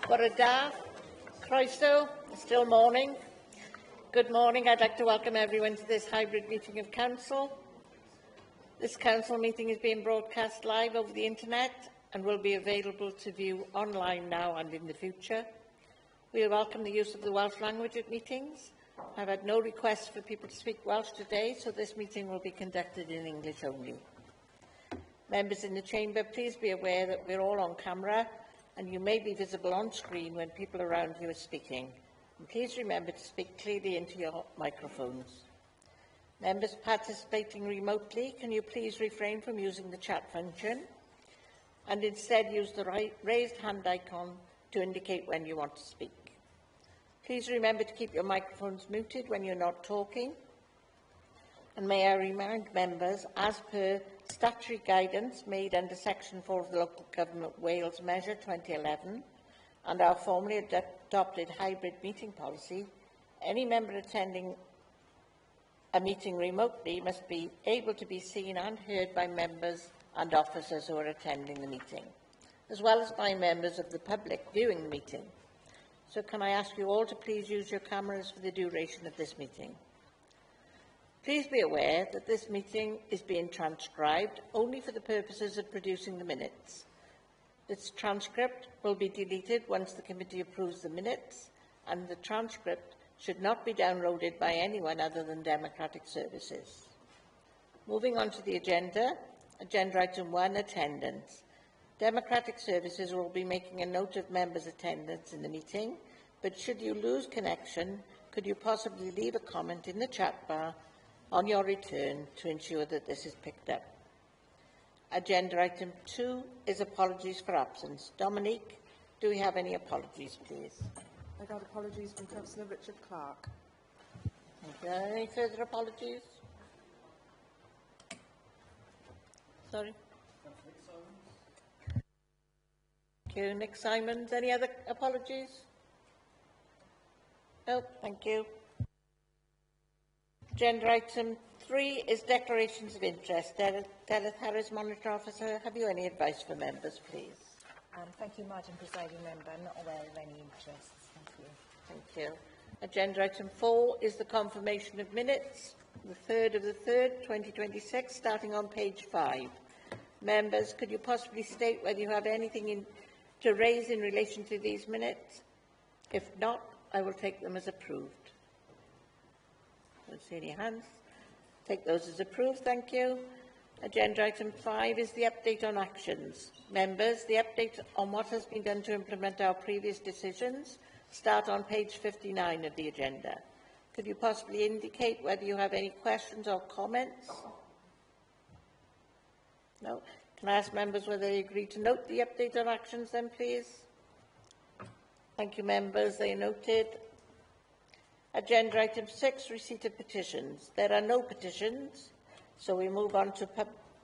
Bore da, croeso, still morning. Good morning. I'd like to welcome everyone to this hybrid meeting of Council. This Council meeting is being broadcast live over the internet and will be available to view online now and in the future. We welcome the use of the Welsh language at meetings. I've had no requests for people to speak Welsh today, so this meeting will be conducted in English only. Members in the Chamber, please be aware that we're all on camera and you may be visible on screen when people around you are speaking. And please remember to speak clearly into your microphones. Members participating remotely, can you please refrain from using the chat function and instead use the raised hand icon to indicate when you want to speak. Please remember to keep your microphones muted when you're not talking. And may I remind members, as per statutory guidance made under Section 4 of the Local Government Wales Measure 2011 and our formally adopted hybrid meeting policy, any member attending a meeting remotely must be able to be seen and heard by members and officers who are attending the meeting, as well as by members of the public viewing the meeting. So can I ask you all to please use your cameras for the duration of this meeting? Please be aware that this meeting is being transcribed only for the purposes of producing the minutes. This transcript will be deleted once the committee approves the minutes, and the transcript should not be downloaded by anyone other than Democratic Services. Moving on to the agenda item 1, attendance. Democratic Services will be making a note of members' attendance in the meeting, but should you lose connection, could you possibly leave a comment in the chat bar on your return to ensure that this is picked up. Agenda item 2 is apologies for absence. Dominique, do we have any apologies, please? I got apologies from Councillor Richard Clark. Any further apologies? Sorry? Thank you. Nick Simons, any other apologies? No, thank you. Agenda item 3 is declarations of interest. Delith Harris, Monitor Officer, have you any advice for members, please? Thank you, Madam Presiding Member. I'm not aware of any interests. Thank you. Thank you. Agenda item 4 is the confirmation of minutes, the 3rd of the 3rd, 2026, starting on page 5. Members, could you possibly state whether you have anything to raise in relation to these minutes? If not, I will take them as approved. I don't see any hands. Take those as approved, thank you. Agenda item 5 is the update on actions. Members, the update on what has been done to implement our previous decisions start on page 59 of the agenda. Could you possibly indicate whether you have any questions or comments? No. Can I ask members whether they agree to note the update on actions then, please? Thank you, members. They are noted. Agenda item 6, receipt of petitions. There are no petitions, so we move on to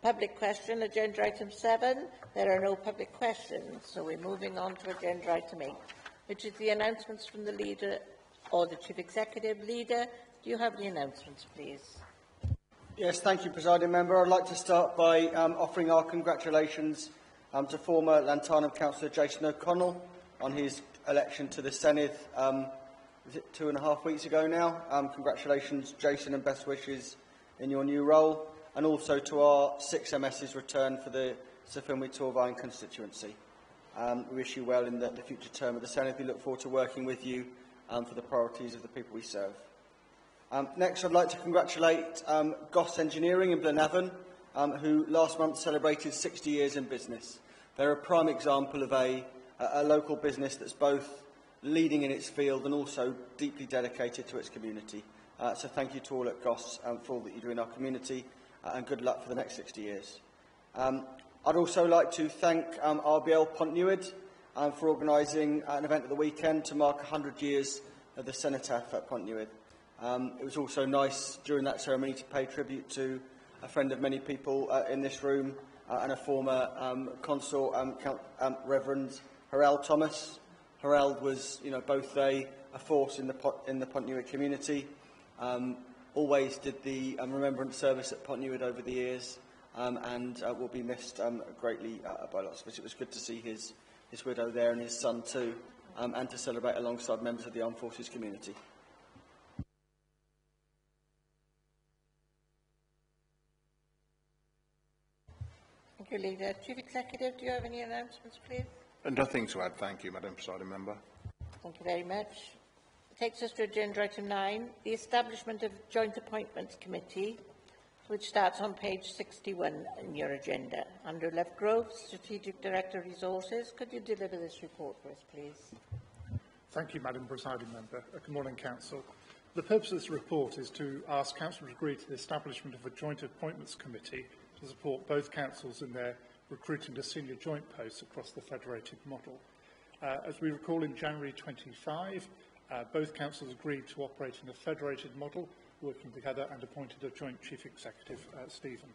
public question. Agenda item 7, there are no public questions, so we're moving on to agenda item 8, which is the announcements from the leader or the Chief Executive. Leader, do you have the announcements, please? Yes, thank you, Presiding Member. I'd like to start by offering our congratulations to former Llantarnam Councillor Jason O'Connell on his election to the Senedd. Is it 2.5 weeks ago now? Congratulations, Jason, and best wishes in your new role. And also to our 6 MS's return for the Sir Finwy Torfaen constituency. We wish you well in the future term of the Senedd. We look forward to working with you for the priorities of the people we serve. Next, I'd like to congratulate Goss Engineering in Blenavon, who last month celebrated 60 years in business. They're a prime example of a local business that's both leading in its field and also deeply dedicated to its community. So thank you to all at Goss for all that you do in our community, and good luck for the next 60 years. I'd also like to thank RBL Pontnewid for organising an event at the weekend to mark 100 years of the cenotaph at Pontnewid. It was also nice during that ceremony to pay tribute to a friend of many people in this room and a former consort, Reverend Harald Thomas. Harald was, both a force in the Pontnewid community. Always did the remembrance service at Pontnewid over the years, and will be missed greatly by lots of us. It was good to see his widow there and his son too. and to celebrate alongside members of the armed forces community. Thank you, Leader. Chief Executive, do you have any announcements, please? Nothing to add, thank you, Madam Presiding Member. Thank you very much. It takes us to agenda item 9, the establishment of Joint Appointments Committee, which starts on page 61 in your agenda. Andrew Lovegrove, Strategic Director Resources. Could you deliver this report for us, please? Thank you, Madam Presiding Member. Good morning, Council. The purpose of this report is to ask Council to agree to the establishment of a Joint Appointments Committee to support both councils in their recruiting to senior joint posts across the federated model. As we recall, in January 25, both councils agreed to operate in a federated model, working together, and appointed a joint chief executive, Stephen,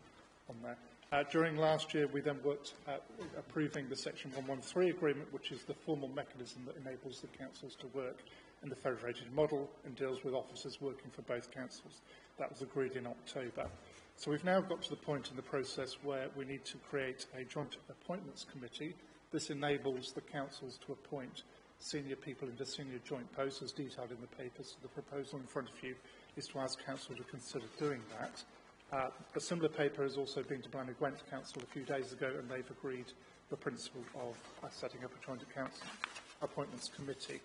on there. During last year, we then worked at approving the Section 113 agreement, which is the formal mechanism that enables the councils to work in the federated model and deals with officers working for both councils. That was agreed in October. So we've now got to the point in the process where we need to create a joint appointments committee. This enables the councils to appoint senior people into senior joint posts, as detailed in the papers. So the proposal in front of you is to ask council to consider doing that. A similar paper has also been to Blaenau Gwent Council a few days ago, and they've agreed the principle of setting up a joint appointments committee.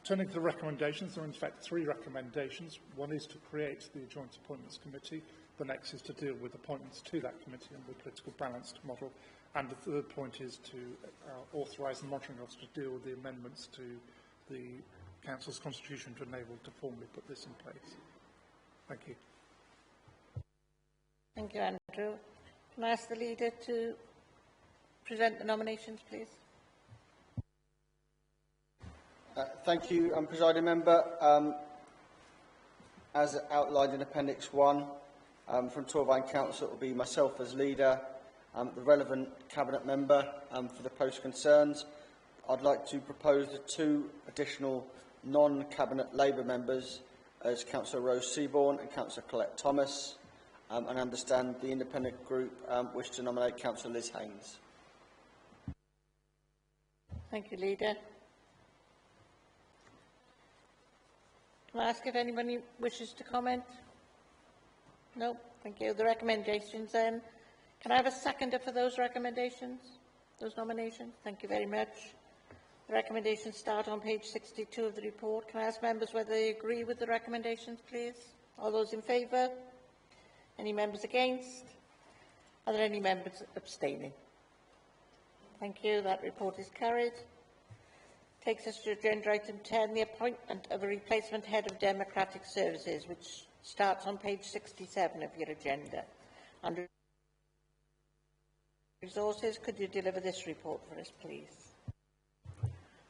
Turning to the recommendations, there are in fact 3 recommendations. One is to create the joint appointments committee. The next is to deal with appointments to that committee on the political balanced model. And the third point is to authorise the monitoring officer to deal with the amendments to the Council's constitution to enable to formally put this in place. Thank you. Thank you, Andrew. Can I ask the Leader to present the nominations, please? Thank you, Presiding Member. As outlined in Appendix 1, from Torvine Council, it will be myself as leader, the relevant Cabinet member for the post concerns. I'd like to propose the 2 additional non-Cabinet Labour members as Councillor Rose Seaborn and Councillor Colette Thomas, and I understand the independent group wish to nominate Councillor Liz Haynes. Thank you, Leader. Can I ask if anybody wishes to comment? No, thank you. The recommendations then. Can I have a seconder for those recommendations, those nominations? Thank you very much. The recommendations start on page 62 of the report. Can I ask members whether they agree with the recommendations, please? All those in favour? Any members against? Are there any members abstaining? Thank you. That report is carried. Takes us to agenda item 10, the appointment of a replacement head of democratic services, which starts on page 67 of your agenda. Under resources, could you deliver this report for us, please?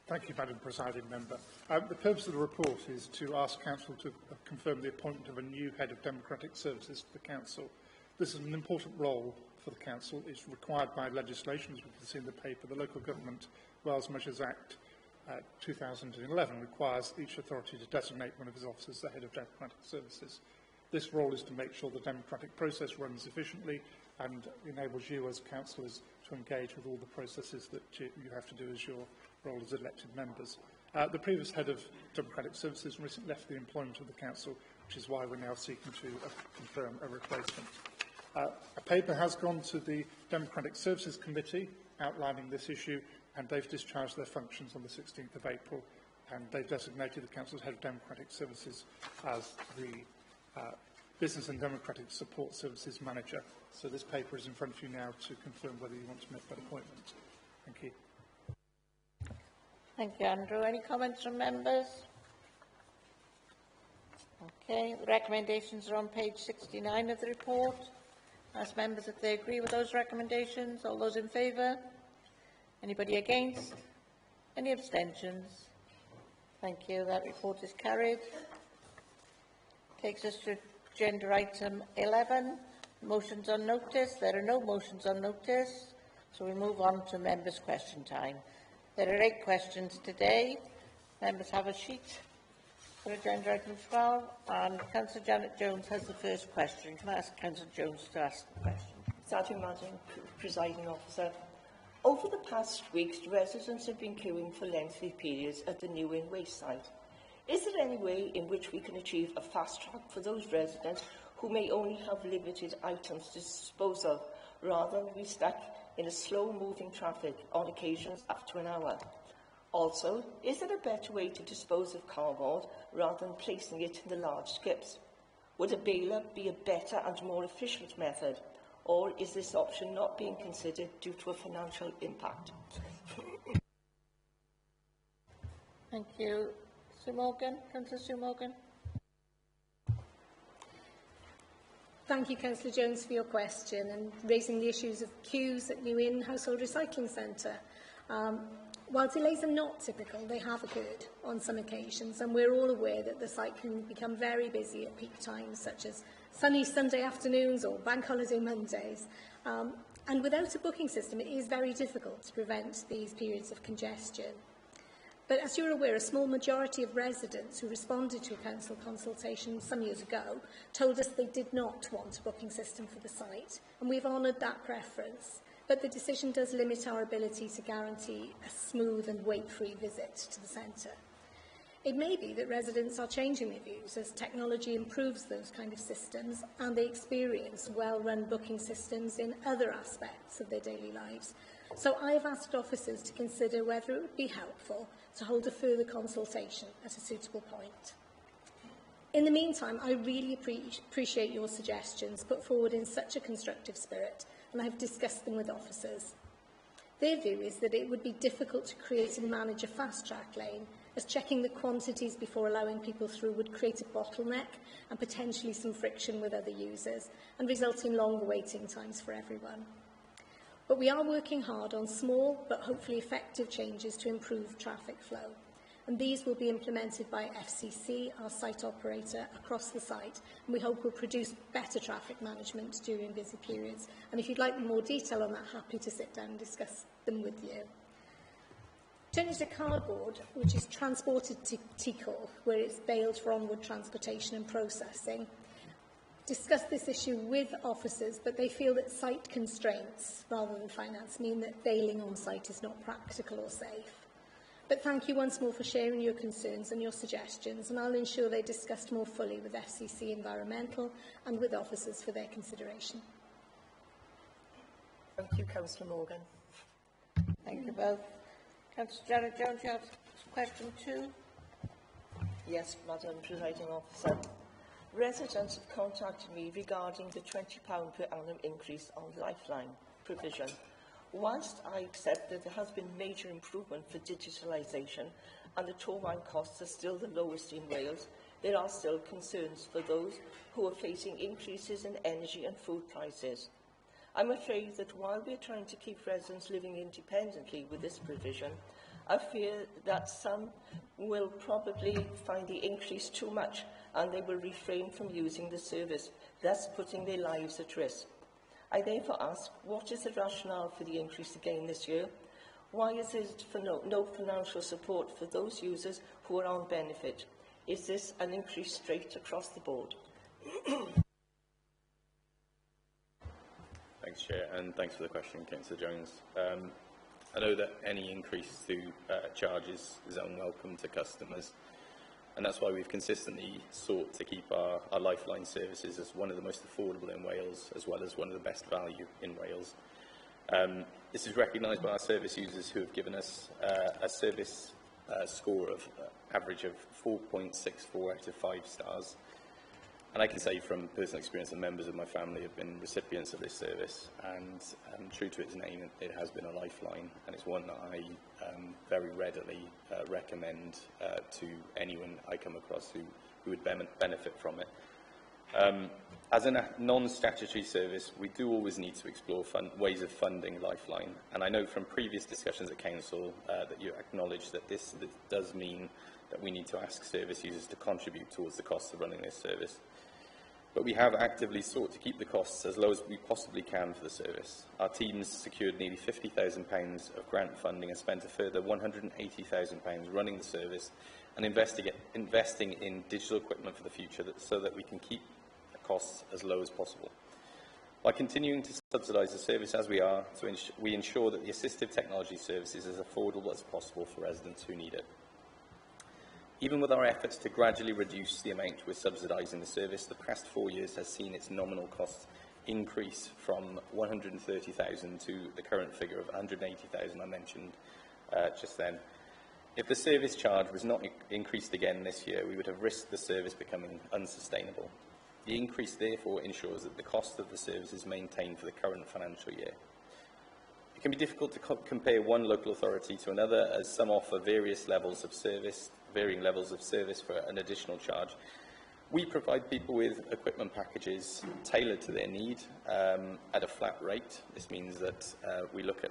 Thank you, Madam Presiding Member. The purpose of the report is to ask Council to confirm the appointment of a new head of democratic services for the Council. This is an important role for the Council. It's required by legislation, as we can see in the paper. The Local Government Wales Measures Act 2011 requires each authority to designate one of its officers the head of democratic services. This role is to make sure the democratic process runs efficiently and enables you as councillors to engage with all the processes that you have to do as your role as elected members. The previous head of democratic services recently left the employment of the council, which is why we're now seeking to confirm a replacement. A paper has gone to the Democratic Services Committee outlining this issue, and they've discharged their functions on the 16th of April, and they've designated the Council's Head of Democratic Services as the Business and Democratic Support Services Manager. So this paper is in front of you now to confirm whether you want to make that appointment. Thank you. Thank you, Andrew. Any comments from members? Okay, the recommendations are on page 69 of the report. Ask members if they agree with those recommendations. All those in favour? Anybody against? Any abstentions? Thank you. That report is carried. Takes us to agenda item 11, motions on notice. There are no motions on notice, so we move on to members' question time. There are 8 questions today. Members have a sheet for agenda item 12, and Councillor Janet Jones has the first question. Can I ask Councillor Jones to ask the question? Sergeant Madam Presiding Officer, Over the past weeks, residents have been queuing for lengthy periods at the New Inn waste site. Is there any way in which we can achieve a fast track for those residents who may only have limited items to dispose of, rather than be stuck in a slow-moving traffic, on occasions up to an hour? Also, is there a better way to dispose of cardboard rather than placing it in the large skips? Would a baler be a better and more efficient method, or is this option not being considered due to a financial impact? Thank you. Sue Morgan, Councillor Sue Morgan. Thank you, Councillor Jones, for your question and raising the issues of queues at New Inn Household Recycling Centre. While delays are not typical, they have occurred on some occasions, and we're all aware that the site can become very busy at peak times, such as sunny Sunday afternoons or bank holiday Mondays. And without a booking system, it is very difficult to prevent these periods of congestion. But as you're aware, a small majority of residents who responded to a council consultation some years ago told us they did not want a booking system for the site, and we've honoured that preference. But the decision does limit our ability to guarantee a smooth and wait-free visit to the centre. It may be that residents are changing their views as technology improves those kind of systems and they experience well-run booking systems in other aspects of their daily lives. So I have asked officers to consider whether it would be helpful to hold a further consultation at a suitable point. In the meantime, I really appreciate your suggestions put forward in such a constructive spirit, and I have discussed them with officers. Their view is that it would be difficult to create and manage a fast-track lane, as checking the quantities before allowing people through would create a bottleneck and potentially some friction with other users, and result in longer waiting times for everyone. But we are working hard on small but hopefully effective changes to improve traffic flow. And these will be implemented by FCC, our site operator, across the site, and we hope will produce better traffic management during busy periods. And if you'd like more detail on that, happy to sit down and discuss them with you. Turning to cardboard, which is transported to Teakle, where it's baled for onward transportation and processing, discussed this issue with officers, but they feel that site constraints, rather than finance, mean that baling on site is not practical or safe. But thank you once more for sharing your concerns and your suggestions, and I'll ensure they're discussed more fully with FCC Environmental and with officers for their consideration. Thank you, Councillor Morgan. Thank you both. Councillor Janet Jones, you have question 2. Yes, Madam Presiding Officer. Residents have contacted me regarding the £20 per annum increase on Lifeline provision. Whilst I accept that there has been major improvement for digitalisation and the towline costs are still the lowest in Wales, there are still concerns for those who are facing increases in energy and food prices. I'm afraid that while we are trying to keep residents living independently with this provision, I fear that some will probably find the increase too much and they will refrain from using the service, thus putting their lives at risk. I therefore ask, what is the rationale for the increase again this year? Why is there no financial support for those users who are on benefit? Is this an increase straight across the board? Thanks, Chair, and thanks for the question, Councillor Jones. I know that any increase to charges is unwelcome to customers, and that's why we've consistently sought to keep our Lifeline services as one of the most affordable in Wales, as well as one of the best value in Wales. This is recognised by our service users who have given us a service score of average of 4.64 out of 5 stars. And I can say from personal experience that members of my family have been recipients of this service, and true to its name, it has been a lifeline, and it's one that I very readily recommend to anyone I come across who would benefit from it. As a non-statutory service, we do always need to explore ways of funding Lifeline, and I know from previous discussions at Council that you acknowledge that this does mean that we need to ask service users to contribute towards the costs of running this service. But we have actively sought to keep the costs as low as we possibly can for the service. Our teams secured nearly £50,000 of grant funding and spent a further £180,000 running the service and investing in digital equipment for the future so that we can keep the costs as low as possible. By continuing to subsidise the service as we are, we ensure that the assistive technology service is as affordable as possible for residents who need it. Even with our efforts to gradually reduce the amount we're subsidising the service, the past 4 years has seen its nominal costs increase from 130,000 to the current figure of 180,000 I mentioned just then. If the service charge was not increased again this year, we would have risked the service becoming unsustainable. The increase therefore ensures that the cost of the service is maintained for the current financial year. It can be difficult to compare one local authority to another, as some offer varying levels of service for an additional charge. We provide people with equipment packages tailored to their need at a flat rate. This means that we look at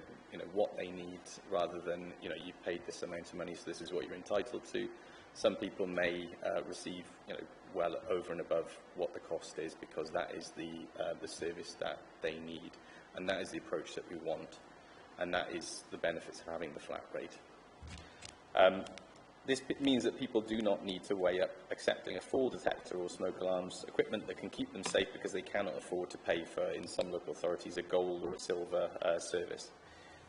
what they need rather than you've paid this amount of money, so this is what you're entitled to. Some people may receive well over and above what the cost is, because that is the service that they need, and that is the approach that we want, and that is the benefits of having the flat rate. This means that people do not need to weigh up accepting a fall detector or smoke alarms equipment that can keep them safe, because they cannot afford to pay for, in some local authorities, a gold or a silver service.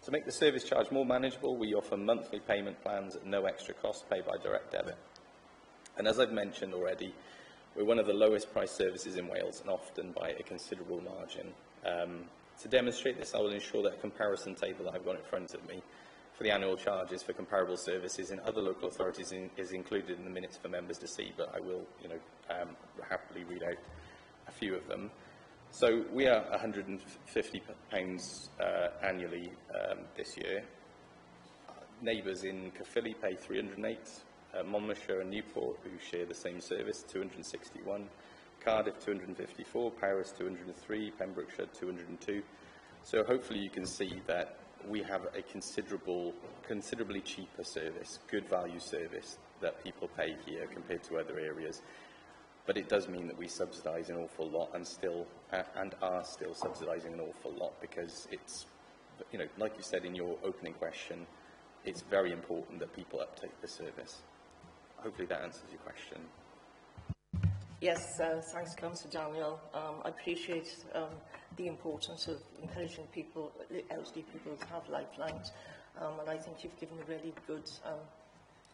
To make the service charge more manageable, we offer monthly payment plans at no extra cost, paid by direct debit. And as I've mentioned already, we're one of the lowest priced services in Wales, and often by a considerable margin. To demonstrate this, I will ensure that a comparison table that I've got in front of me for the annual charges for comparable services in other local authorities is included in the minutes for members to see, but I will happily read out a few of them. So we are £150 annually this year. Neighbours in Caerphilly pay 308, Monmouthshire and Newport, who share the same service, 261, Cardiff 254, Paris 203, Pembrokeshire 202. So hopefully you can see that we have a considerably cheaper service, good value service that people pay here compared to other areas. But it does mean that we subsidise an awful lot, and are still subsidising an awful lot, because it's, like you said in your opening question, it's very important that people uptake the service. Hopefully that answers your question. Yes, thanks, Councillor Daniel. I appreciate the importance of encouraging people, elderly people, to have lifelines, and I think you've given a really good,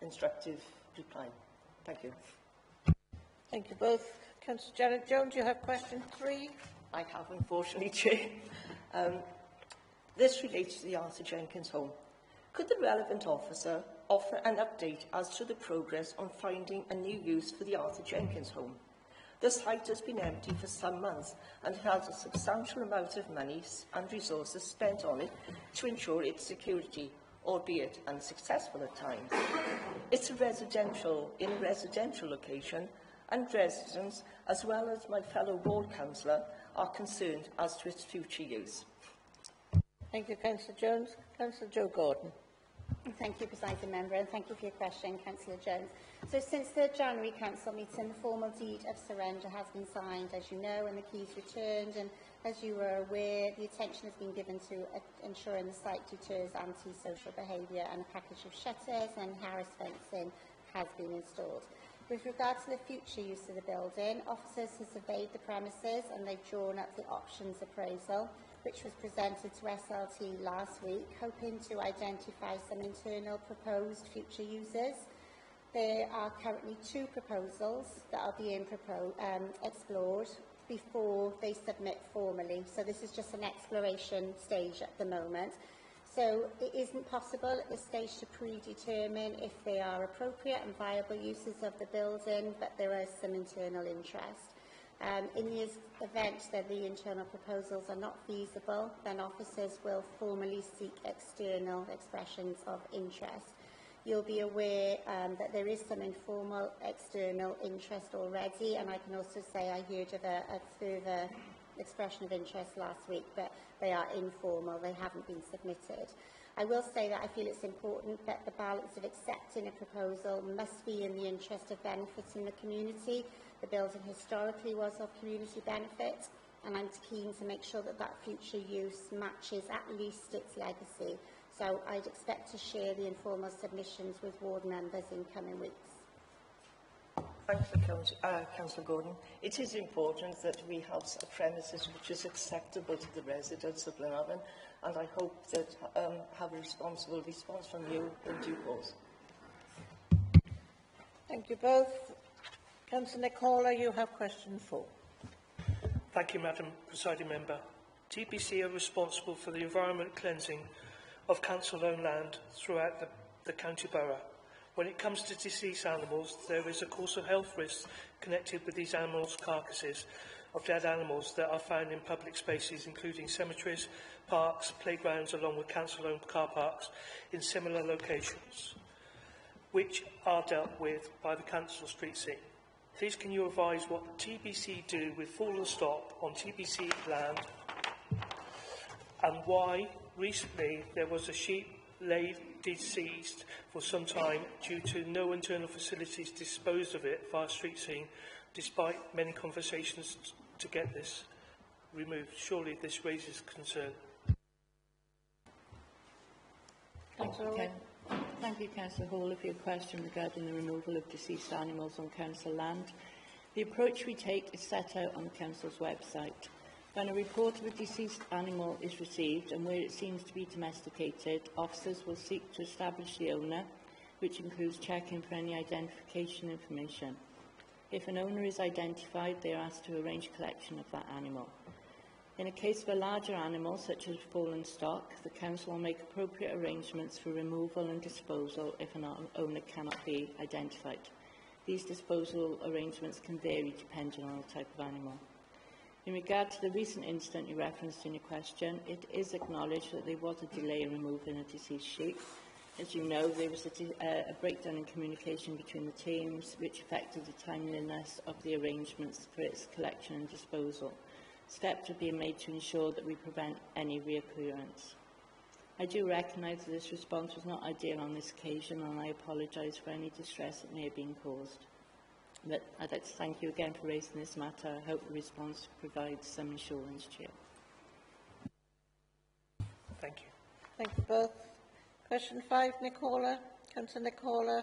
instructive reply. Thank you. Thank you both. Councillor Janet Jones, you have question 3. I have, unfortunately, Chair. This relates to the Arthur Jenkins home. Could the relevant officer offer an update as to the progress on finding a new use for the Arthur Jenkins home? The site has been empty for some months and has a substantial amount of money and resources spent on it to ensure its security, albeit unsuccessful at times. It's in a residential location, and residents, as well as my fellow ward councillor, are concerned as to its future use. Thank you, Councillor Jones. Councillor Jo Gordon. Thank you, Presiding Member, and thank you for your question, Councillor Jones. So since the January Council meeting, the formal deed of surrender has been signed, as you know, and the keys returned, and as you were aware, the attention has been given to ensuring the site deters anti-social behaviour, and a package of shutters and Harris fencing has been installed. With regard to the future use of the building, officers have surveyed the premises and they've drawn up the options appraisal, which was presented to SLT last week, hoping to identify some internal proposed future uses. There are currently 2 proposals that are being explored before they submit formally. So this is just an exploration stage at the moment. So it isn't possible at this stage to predetermine if they are appropriate and viable uses of the building, but there is some internal interest. In the event that the internal proposals are not feasible, then officers will formally seek external expressions of interest. You'll be aware that there is some informal external interest already, and I can also say I heard of a further expression of interest last week, but they are informal, they haven't been submitted. I will say that I feel it's important that the balance of accepting a proposal must be in the interest of benefiting the community. The building historically was of community benefit, and I'm keen to make sure that that future use matches at least its legacy. So I'd expect to share the informal submissions with ward members in coming weeks. Thanks for Councillor Gordon. It is important that we have a premises which is acceptable to the residents of Glenavon, and I hope that have a responsible response from you in due course. Thank you both. Councillor Nicola, you have question 4. Thank you, Madam Presiding Member. TBC are responsible for the environment cleansing of council-owned land throughout the county borough. When it comes to deceased animals, there is a course of health risk connected with these animals' carcasses of dead animals that are found in public spaces, including cemeteries, parks, playgrounds, along with council-owned car parks in similar locations, which are dealt with by the council street scene. Please can you advise what the TBC do with fallen stock on TBC land, and why recently there was a sheep laid deceased for some time due to no internal facilities disposed of it via street scene, despite many conversations to get this removed. Surely this raises concern. Thank you, Councillor Hall, for your question regarding the removal of deceased animals on council land. The approach we take is set out on the council's website. When a report of a deceased animal is received and where it seems to be domesticated, officers will seek to establish the owner, which includes checking for any identification information. If an owner is identified, they are asked to arrange collection of that animal. In a case of a larger animal, such as fallen stock, the council will make appropriate arrangements for removal and disposal if an owner cannot be identified. These disposal arrangements can vary depending on the type of animal. In regard to the recent incident you referenced in your question, it is acknowledged that there was a delay in removing a deceased sheep. As you know, there was a breakdown in communication between the teams, which affected the timeliness of the arrangements for its collection and disposal. Steps are being made to ensure that we prevent any reoccurrence. I do recognise that this response was not ideal on this occasion, and I apologise for any distress that may have been caused. But I'd like to thank you again for raising this matter. I hope the response provides some assurance to you. Thank you. Thank you both. Question 5, Nicola. Councillor Nicola.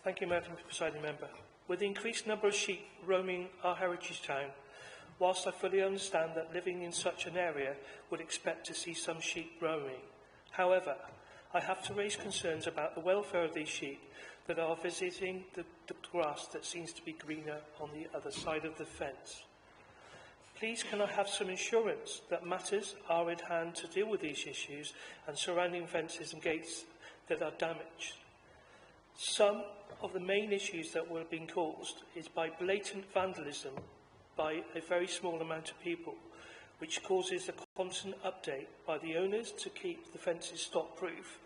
Thank you, Madam Presiding Member. With the increased number of sheep roaming our heritage town, whilst I fully understand that living in such an area would expect to see some sheep roaming, however, I have to raise concerns about the welfare of these sheep that are visiting the grass that seems to be greener on the other side of the fence. Please can I have some assurance that matters are in hand to deal with these issues and surrounding fences and gates that are damaged. Some of the main issues that were being caused is by blatant vandalism by a very small amount of people, which causes a constant update by the owners to keep the fences stock-proof.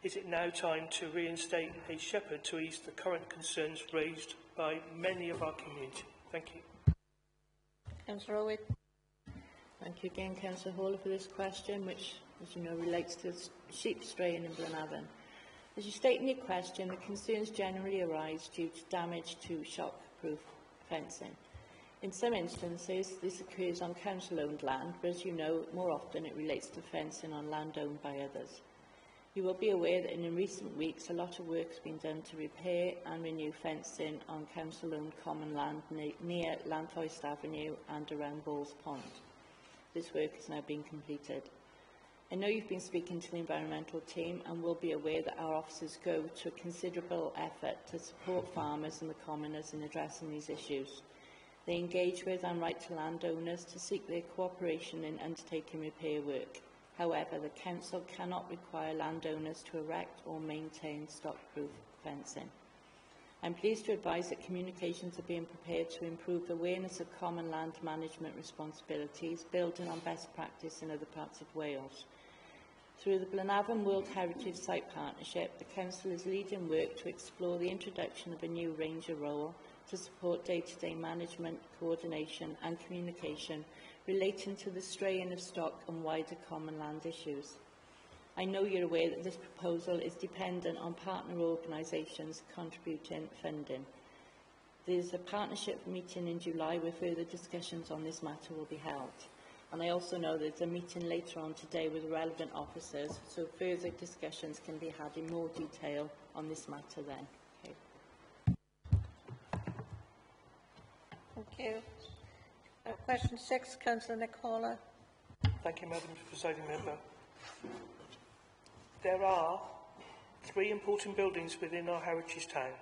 Is it now time to reinstate a shepherd to ease the current concerns raised by many of our community? Thank you. Councillor Owen. Thank you again, Councillor Hall, for this question, which, as you know, relates to sheep straying in Glenavon. As you state in your question, the concerns generally arise due to damage to shock-proof fencing. In some instances, this occurs on council-owned land, but as you know, more often it relates to fencing on land owned by others. You will be aware that in recent weeks, a lot of work has been done to repair and renew fencing on council-owned common land near Lanthoist Avenue and around Balls Pond. This work is now being completed. I know you've been speaking to the environmental team and will be aware that our officers go to a considerable effort to support farmers and the commoners in addressing these issues. They engage with and write to landowners to seek their cooperation in undertaking repair work. However, the Council cannot require landowners to erect or maintain stock-proof fencing. I am pleased to advise that communications are being prepared to improve the awareness of common land management responsibilities, building on best practice in other parts of Wales. Through the Glenavon World Heritage Site Partnership, the Council is leading work to explore the introduction of a new ranger role to support day-to-day management, coordination and communication relating to the straying of stock and wider common land issues. I know you're aware that this proposal is dependent on partner organisations contributing funding. There is a partnership meeting in July where further discussions on this matter will be held. And I also know there's a meeting later on today with relevant officers, so further discussions can be had in more detail on this matter then. Okay. you. Question 6, Councillor Nicola. Thank you, Madam Presiding Member. There are 3 important buildings within our heritage town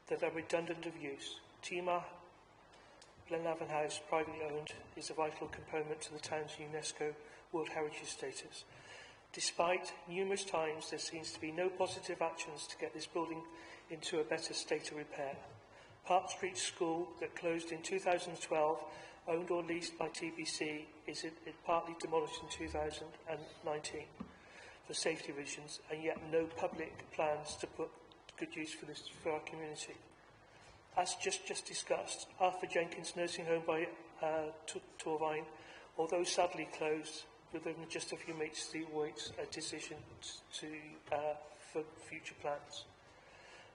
that are redundant of use. Timar Glenavon House, privately owned, is a vital component to the town's UNESCO World Heritage status. Despite numerous times there seems to be no positive actions to get this building into a better state of repair. Park Street School, that closed in 2012, owned or leased by TBC, is partly demolished in 2019 for safety reasons, and yet no public plans to put good use for our community. As just discussed, Arthur Jenkins Nursing Home by Torvine, although sadly closed, within just a few weeks, still waits a decision for future plans.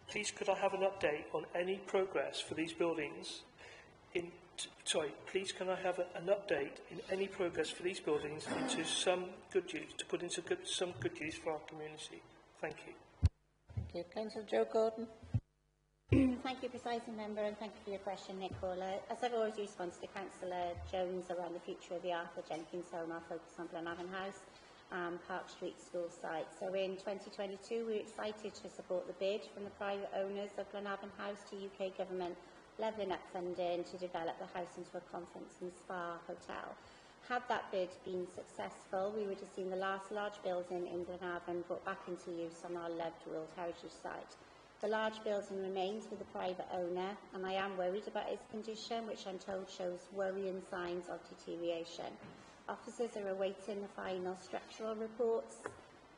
Please, could I have an update on any progress for these buildings? Please, can I have an update in any progress for these buildings into some good use, to put into some good use for our community? Thank you. Thank you. Councillor Joe Gordon. Thank you, Presiding Member, and thank you for your question, Nicola. As I've already responded to Councillor Jones around the future of the Arthur Jenkins Home, I'll focus on Glenavon House and Park Street School site. So in 2022, we were excited to support the bid from the private owners of Glenavon House to UK Government levelling up funding to develop the house into a conference and spa hotel. Had that bid been successful, we would have seen the last large building in Glenavon brought back into use on our loved World Heritage site. The large building remains with the private owner, and I am worried about its condition, which I'm told shows worrying signs of deterioration. Officers are awaiting the final structural reports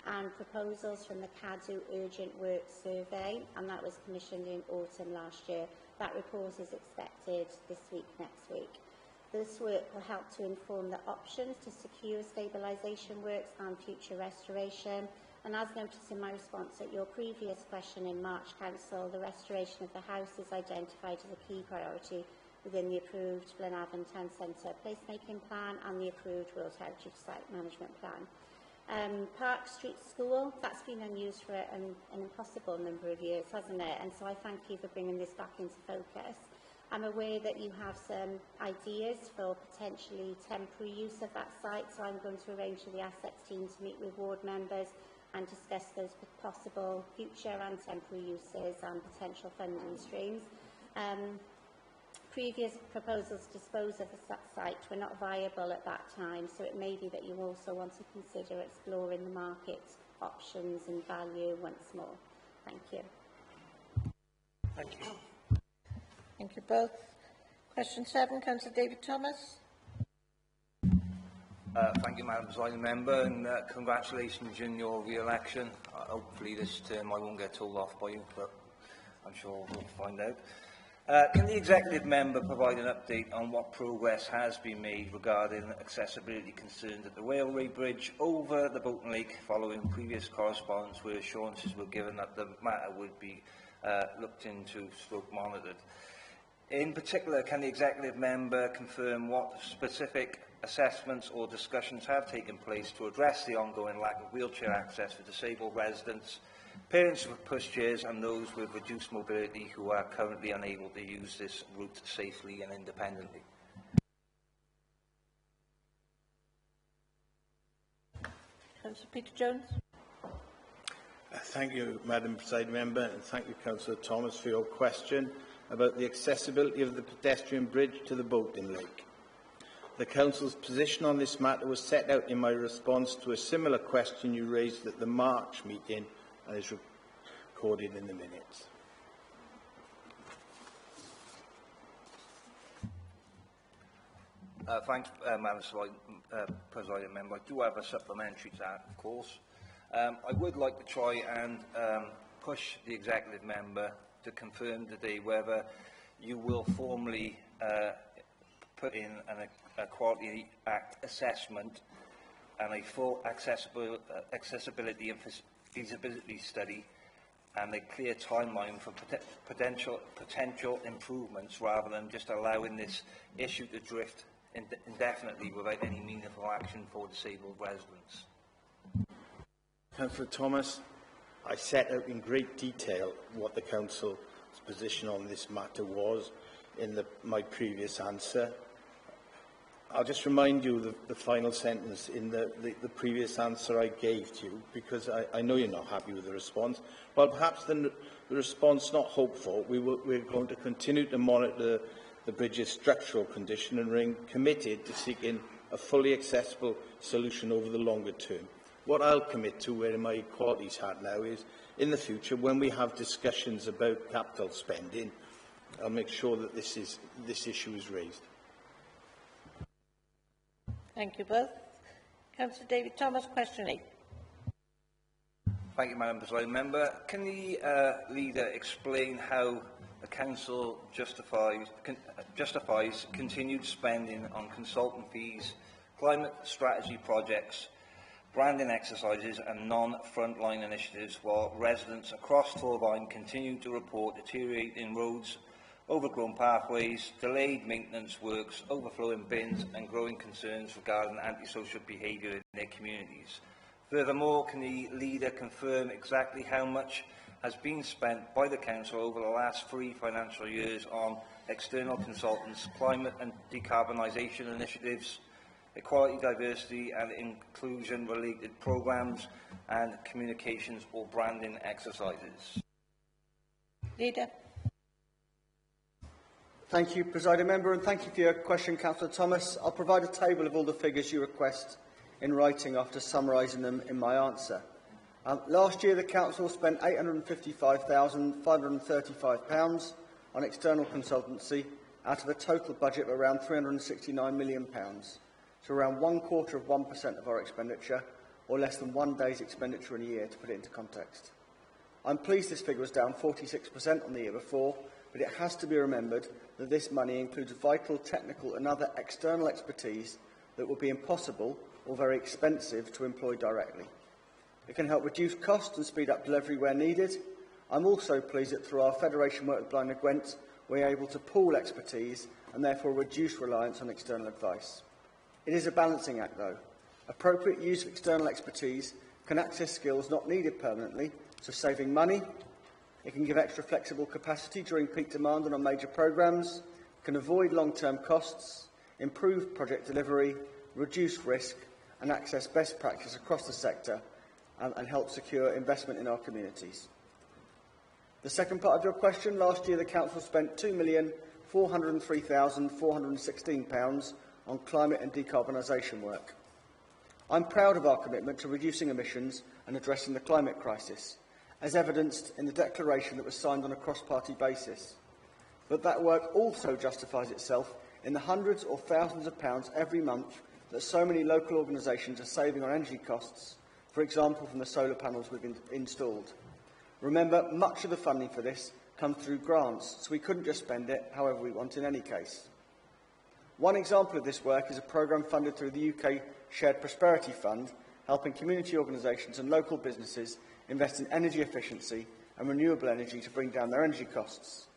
and proposals from the CADU Urgent Work Survey, and that was commissioned in autumn last year. That report is expected this week, next week. This work will help to inform the options to secure stabilisation works and future restoration. And as noticed in my response at your previous question in March, Council, the restoration of the house is identified as a key priority within the approved Glenavon Town Centre placemaking plan and the approved World Heritage Site Management Plan. Park Street School, that's been unused for an impossible number of years, hasn't it? And so I thank you for bringing this back into focus. I'm aware that you have some ideas for potentially temporary use of that site, so I'm going to arrange for the assets team to meet with ward members and discuss those possible future and temporary uses and potential funding streams. Previous proposals to dispose of the site were not viable at that time, so it may be that you also want to consider exploring the market options and value once more. Thank you. Thank you. Thank you both. Question 7, Councillor David Thomas. Thank you, Madam Presiding Member, and congratulations on your re-election. Hopefully this term I won't get told off by you, but I'm sure we'll find out. Can the Executive Member provide an update on what progress has been made regarding accessibility concerns at the railway bridge over the Bolton Lake following previous correspondence where assurances were given that the matter would be looked into / monitored? In particular, can the Executive Member confirm what specific assessments or discussions have taken place to address the ongoing lack of wheelchair access for disabled residents, parents with pushchairs and those with reduced mobility who are currently unable to use this route safely and independently? Councillor Peter Jones. Thank you, Madam Presiding Member, and thank you, Councillor Thomas, for your question about the accessibility of the pedestrian bridge to the Bolton Lake. The Council's position on this matter was set out in my response to a similar question you raised at the March meeting and is recorded in the minutes. Thanks, Madam Presiding Member. I do have a supplementary to that, of course. I would like to try and push the Executive Member to confirm today whether you will formally put in a Quality Act assessment and a full accessibility and feasibility study and a clear timeline for potential improvements rather than just allowing this issue to drift indefinitely without any meaningful action for disabled residents. Councillor Thomas, I set out in great detail what the Council's position on this matter was in my previous answer. I'll just remind you the final sentence in the previous answer I gave to you, because I know you're not happy with the response. Well, perhaps the response not hopeful. We're going to continue to monitor the bridge's structural condition and remain committed to seeking a fully accessible solution over the longer term. What I'll commit to, wearing my equalities hat now, is in the future, when we have discussions about capital spending, I'll make sure that this issue is raised. Thank you both. Councillor David Thomas, question 8. Thank you, Madam Presiding Member. Can the leader explain how the Council justifies continued spending on consultant fees, climate strategy projects, branding exercises and non-frontline initiatives, while residents across Torfaen continue to report deteriorating roads, overgrown pathways, delayed maintenance works, overflowing bins and growing concerns regarding antisocial behaviour in their communities? Furthermore, can the leader confirm exactly how much has been spent by the Council over the last 3 financial years on external consultants, climate and decarbonisation initiatives, equality, diversity and inclusion related programmes and communications or branding exercises? Leader. Thank you, Presiding Member, and thank you for your question, Councillor Thomas. I'll provide a table of all the figures you request in writing after summarising them in my answer. Last year, the Council spent £855,535 on external consultancy out of a total budget of around £369 million, so around 1/4% of our expenditure, or less than 1 day's expenditure in a year, to put it into context. I'm pleased this figure was down 46% on the year before, but it has to be remembered that this money includes vital technical and other external expertise that would be impossible or very expensive to employ directly. It can help reduce costs and speed up delivery where needed. I'm also pleased that through our Federation work with Blaenau Gwent, we are able to pool expertise and therefore reduce reliance on external advice. It is a balancing act, though. Appropriate use of external expertise can access skills not needed permanently, so saving money. It can give extra flexible capacity during peak demand and on major programmes, can avoid long-term costs, improve project delivery, reduce risk and access best practice across the sector and help secure investment in our communities. The second part of your question, last year the Council spent £2,403,416 on climate and decarbonisation work. I'm proud of our commitment to reducing emissions and addressing the climate crisis, as evidenced in the declaration that was signed on a cross-party basis. But that work also justifies itself in the hundreds or thousands of pounds every month that so many local organisations are saving on energy costs, for example from the solar panels we've installed. Remember, much of the funding for this comes through grants, so we couldn't just spend it however we want in any case. One example of this work is a programme funded through the UK Shared Prosperity Fund, helping community organisations and local businesses invest in energy efficiency and renewable energy to bring down their energy costs.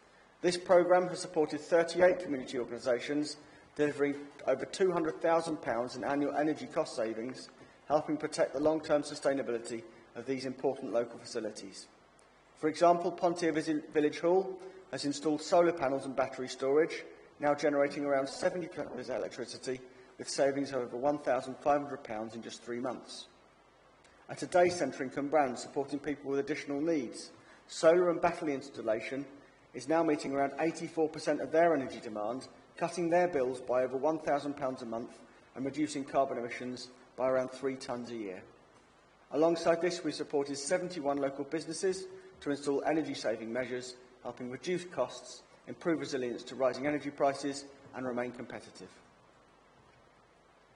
This programme has supported 38 community organisations, delivering over £200,000 in annual energy cost savings, helping protect the long-term sustainability of these important local facilities. For example, Pontier Village Hall has installed solar panels and battery storage, now generating around 70% of its electricity, with savings of over £1,500 in just 3 months. At a day centre in Cwmbran, supporting people with additional needs, solar and battery installation is now meeting around 84% of their energy demand, cutting their bills by over £1,000 a month and reducing carbon emissions by around 3 tonnes a year. Alongside this, we supported 71 local businesses to install energy-saving measures, helping reduce costs, improve resilience to rising energy prices and remain competitive.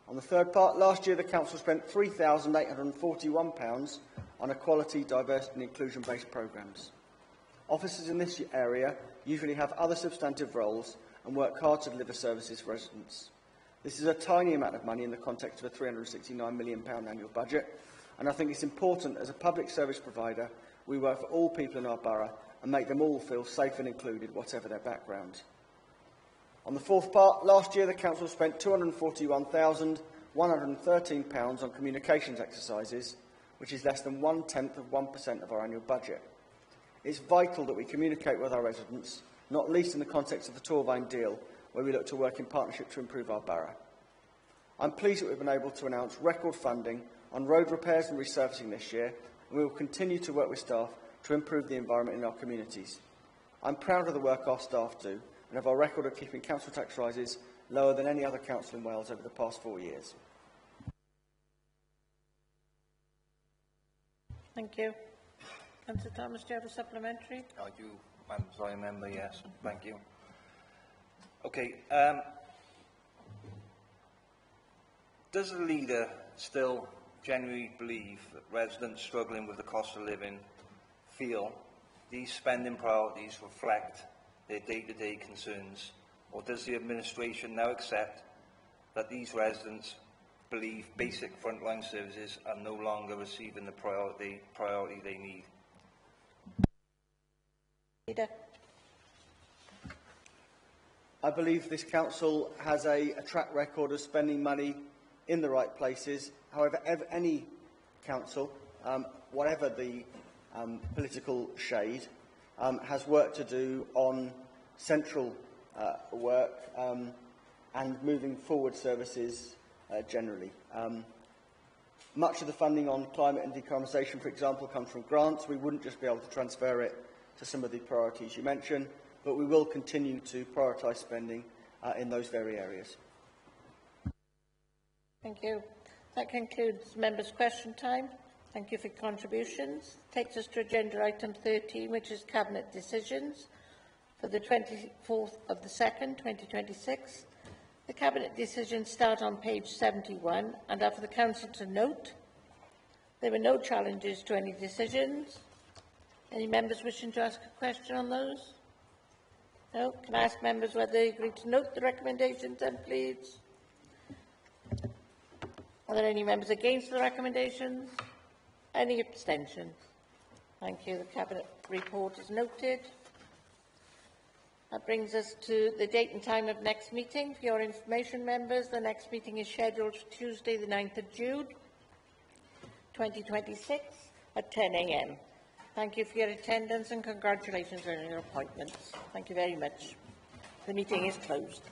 On the third part, last year the Council spent £3,841 on equality, diversity and inclusion-based programmes. Officers in this area usually have other substantive roles and work hard to deliver services for residents. This is a tiny amount of money in the context of a £369 million annual budget, and I think it's important as a public service provider we work for all people in our borough and make them all feel safe and included, whatever their background. On the fourth part, last year the Council spent £241,113 on communications exercises, which is less than 1/10 of 1% of our annual budget. It's vital that we communicate with our residents not least in the context of the Torvine deal, where we look to work in partnership to improve our borough. I'm pleased that we've been able to announce record funding on road repairs and resurfacing this year, and we will continue to work with staff to improve the environment in our communities. I'm proud of the work our staff do and of our record of keeping council tax rises lower than any other council in Wales over the past 4 years. Thank you. Councillor Thomas, do you have a supplementary? I do, Madam Presiding Member, yes. Thank you. Okay, does the leader still genuinely believe that residents struggling with the cost of living feel these spending priorities reflect their day-to-day concerns, or does the administration now accept that these residents believe basic frontline services are no longer receiving the priority they need? Leader. I believe this council has a track record of spending money in the right places. However, any council, whatever the political shade, has work to do on central work and moving forward services generally. Much of the funding on climate and decarbonisation, for example, comes from grants. We wouldn't just be able to transfer it to some of the priorities you mentioned, but we will continue to prioritise spending in those very areas. Thank you. That concludes members' question time. Thank you for your contributions. Takes us to agenda item 13, which is Cabinet decisions for the 24th of the 2nd, 2026. The Cabinet decisions start on page 71 and are for the Council to note. There were no challenges to any decisions. Any members wishing to ask a question on those? No? Can I ask members whether they agree to note the recommendations then, please? Are there any members against the recommendations? Any abstentions? Thank you. The Cabinet report is noted. That brings us to the date and time of next meeting. For your information, members, the next meeting is scheduled for Tuesday, the 9th of June, 2026 at 10 a.m. Thank you for your attendance and congratulations on your appointments. Thank you very much. The meeting is closed.